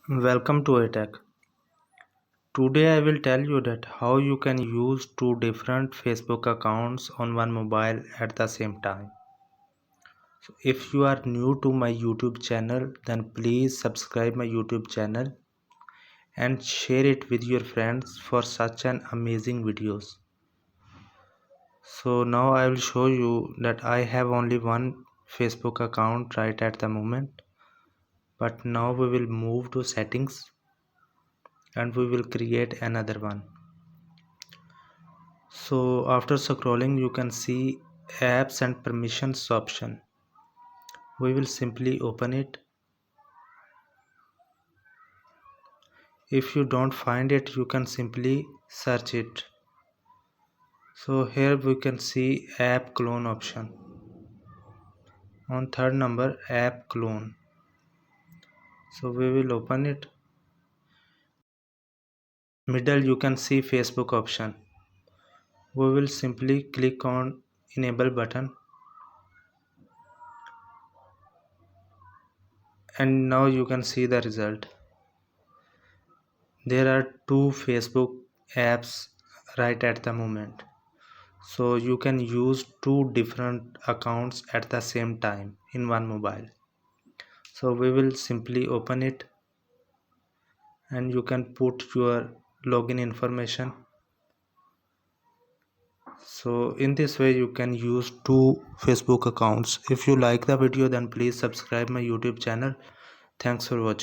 Welcome to iTech. Today I will tell you that how you can use two different Facebook accounts on one mobile at the same time. So if you are new to my YouTube channel, then please subscribe my YouTube channel and share it with your friends for such an amazing videos. So now I will show you that I have only one Facebook account right at the moment. But now we will move to settings and we will create another one. So after scrolling you can see apps and permissions option. We will simply open it. If you don't find it, you can simply search it. So here we can see app clone option. On third number, app clone. So we will open it. Middle you can see Facebook option. We will simply click on enable button. And now you can see the result. There are two Facebook apps right at the moment. So you can use two different accounts at the same time in one mobile. So we will simply open it and you can put your login information. So in this way you can use two Facebook accounts. If you like the video, then please subscribe my YouTube channel. Thanks for watching.